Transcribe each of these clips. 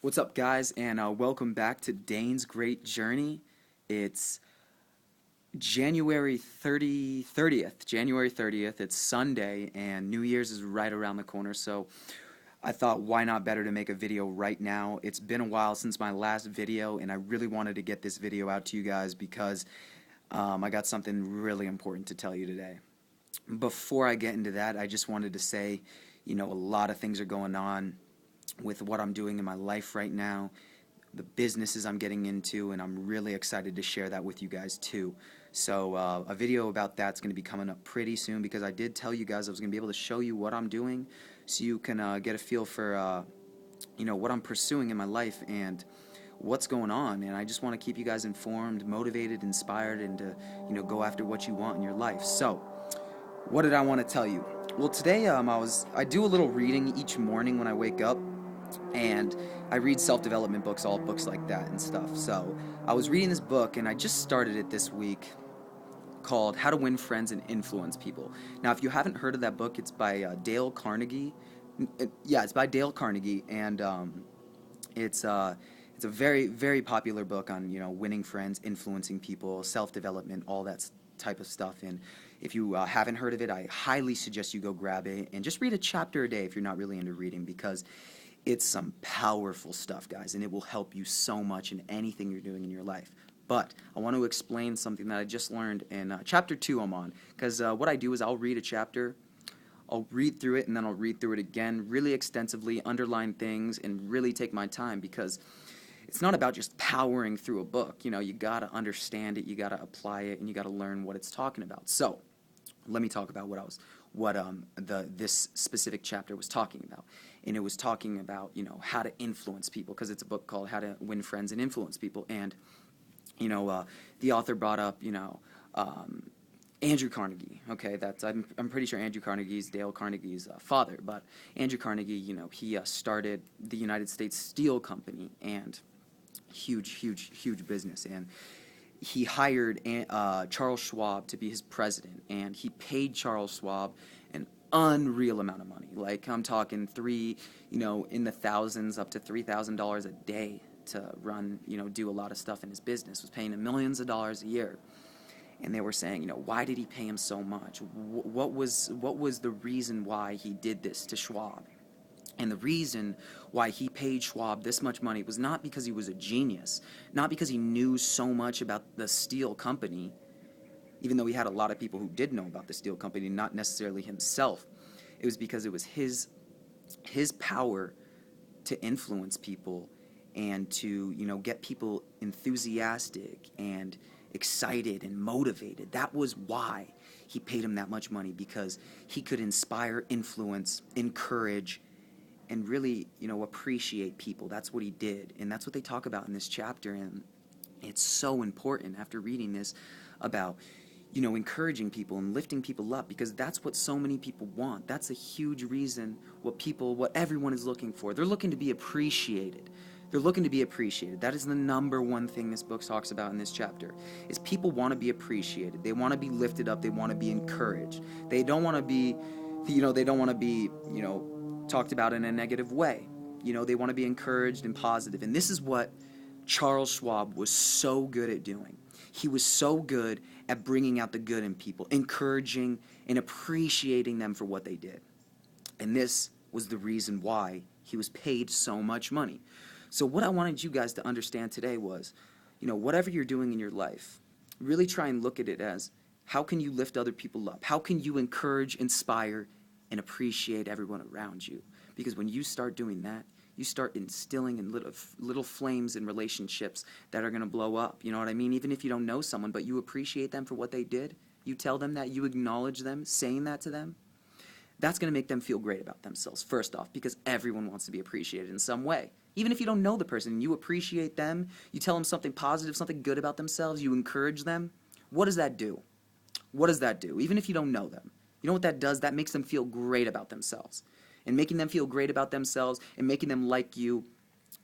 What's up, guys, and welcome back to Dane's Great Journey. It's January 30th. It's Sunday, and New Year's is right around the corner, so I thought, why not better to make a video right now? It's been a while since my last video, and I really wanted to get this video out to you guys because I got something really important to tell you today. Before I get into that, I just wanted to say, a lot of things are going on with what I'm doing in my life right now, the businesses I'm getting into, and I'm really excited to share that with you guys too. So a video about that's going to be coming up pretty soon because I did tell you guys I was going to be able to show you what I'm doing so you can get a feel for what I'm pursuing in my life and what's going on. And I just want to keep you guys informed, motivated, inspired, and to go after what you want in your life. So what did I want to tell you? Well, today I do a little reading each morning when I wake up, and I read self-development books, all books like that and stuff. So I was reading this book, and I just started it this week, called How to Win Friends and Influence People. Now, if you haven't heard of that book, it's by Dale Carnegie. It's by Dale Carnegie, and it's a very, very popular book on winning friends, influencing people, self-development, all that type of stuff. And if you haven't heard of it, I highly suggest you go grab it and just read a chapter a day if you're not really into reading, because it's some powerful stuff, guys, and it will help you so much in anything you're doing in your life. But I want to explain something that I just learned in chapter 2 I'm on, because what I do is I'll read a chapter, I'll read through it, and then I'll read through it again really extensively, underline things, and really take my time, because it's not about just powering through a book. You got to understand it, you got to apply it, and you got to learn what it's talking about. So let me talk about this specific chapter was talking about. And it was talking about, how to influence people, because it's a book called How to Win Friends and Influence People. And, the author brought up, Andrew Carnegie. Okay, I'm pretty sure Andrew Carnegie is Dale Carnegie's father. But Andrew Carnegie, he started the United States Steel Company, and huge business. And he hired Charles Schwab to be his president, and he paid Charles Schwab an unreal amount of money. Like, I'm talking in the thousands up to $3,000 a day to run, do a lot of stuff in his business. Was paying him millions of dollars a year. And they were saying, why did he pay him so much? What was the reason why he did this to Schwab? And the reason why he paid Schwab this much money was not because he was a genius, not because he knew so much about the steel company, even though he had a lot of people who did know about the steel company, not necessarily himself. It was because it was his power to influence people and to, get people enthusiastic and excited and motivated. That was why he paid him that much money, because he could inspire, influence, encourage, and really, appreciate people. That's what he did, and that's what they talk about in this chapter. And it's so important after reading this about, encouraging people and lifting people up, because that's what so many people want. That's a huge reason what everyone is looking for. They're looking to be appreciated. They're looking to be appreciated. That is the number one thing this book talks about in this chapter, is people want to be appreciated. They want to be lifted up. They want to be encouraged. They don't want to be, talked about in a negative way. They want to be encouraged and positive. And this is what Charles Schwab was so good at doing. He was so good at bringing out the good in people, encouraging and appreciating them for what they did. And this was the reason why he was paid so much money. So what I wanted you guys to understand today was, whatever you're doing in your life, really try and look at it as, how can you lift other people up? How can you encourage, inspire, and appreciate everyone around you? Because when you start doing that, you start instilling in little flames in relationships that are going to blow up. You know what I mean? Even if you don't know someone, but you appreciate them for what they did, you tell them that, you acknowledge them, saying that to them, that's going to make them feel great about themselves, first off, because everyone wants to be appreciated in some way. Even if you don't know the person, you appreciate them, you tell them something positive, something good about themselves, you encourage them. What does that do? What does that do? Even if you don't know them. You know what that does? That makes them feel great about themselves. And making them feel great about themselves and making them like you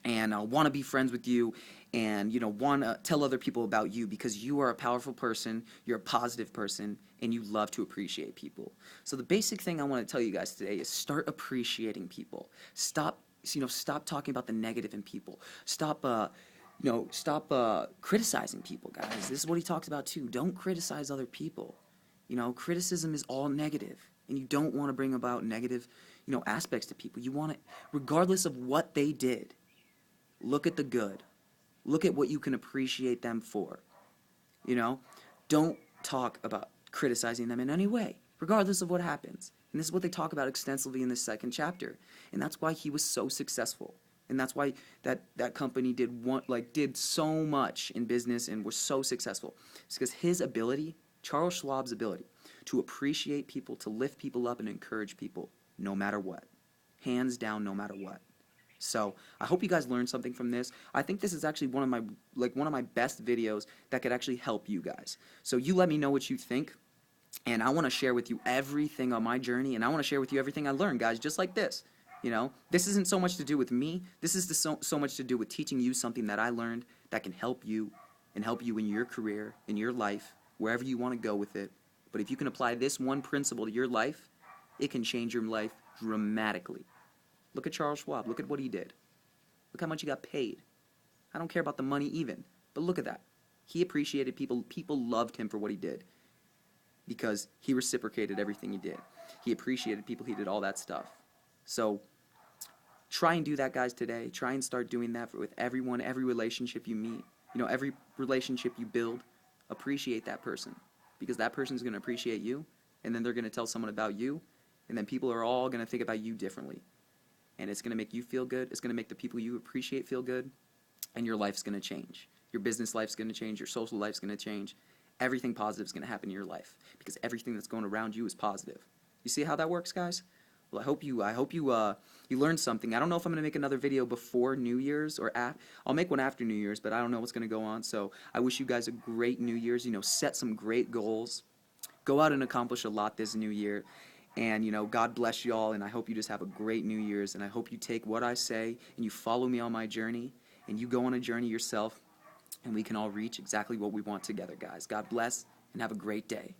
and want to be friends with you and, want to tell other people about you, because you are a powerful person, you're a positive person, and you love to appreciate people. So the basic thing I want to tell you guys today is start appreciating people. Stop stop talking about the negative in people. Stop criticizing people, guys. This is what he talks about too. Don't criticize other people. Criticism is all negative, and you don't want to bring about negative, aspects to people. You want it, regardless of what they did. Look at the good. Look at what you can appreciate them for. Don't talk about criticizing them in any way, regardless of what happens. And this is what they talk about extensively in this second chapter. And that's why he was so successful. And that's why that company did so much in business and was so successful. It's because his ability, Charles Schwab's ability, to appreciate people, to lift people up and encourage people, no matter what. Hands down, no matter what. So I hope you guys learned something from this. I think this is actually one of my best videos that could actually help you guys. So you let me know what you think. And I want to share with you everything on my journey, and I want to share with you everything I learned, guys, just like this. This isn't so much to do with me. This is so much to do with teaching you something that I learned that can help you and help you in your career, in your life, wherever you want to go with it. But if you can apply this one principle to your life, it can change your life dramatically. Look at Charles Schwab. Look at what he did. Look how much he got paid. I don't care about the money even, but look at that. He appreciated people. People loved him for what he did because he reciprocated everything he did. He appreciated people. He did all that stuff. So try and do that, guys, today. Try and start doing that with everyone, every relationship you meet. Every relationship you build, appreciate that person because that person's going to appreciate you, and then they're going to tell someone about you, and then people are all going to think about you differently. And it's going to make you feel good. It's going to make the people you appreciate feel good, and your life's going to change. Your business life's going to change. Your social life's going to change. Everything positive is going to happen in your life because everything that's going around you is positive. You see how that works, guys? Well, I hope you learned something. I don't know if I'm going to make another video before New Year's or I'll make one after New Year's, but I don't know what's going to go on. So I wish you guys a great New Year's. Set some great goals. Go out and accomplish a lot this new year. And, God bless you all, and I hope you just have a great New Year's, and I hope you take what I say and you follow me on my journey, and you go on a journey yourself, and we can all reach exactly what we want together, guys. God bless, and have a great day.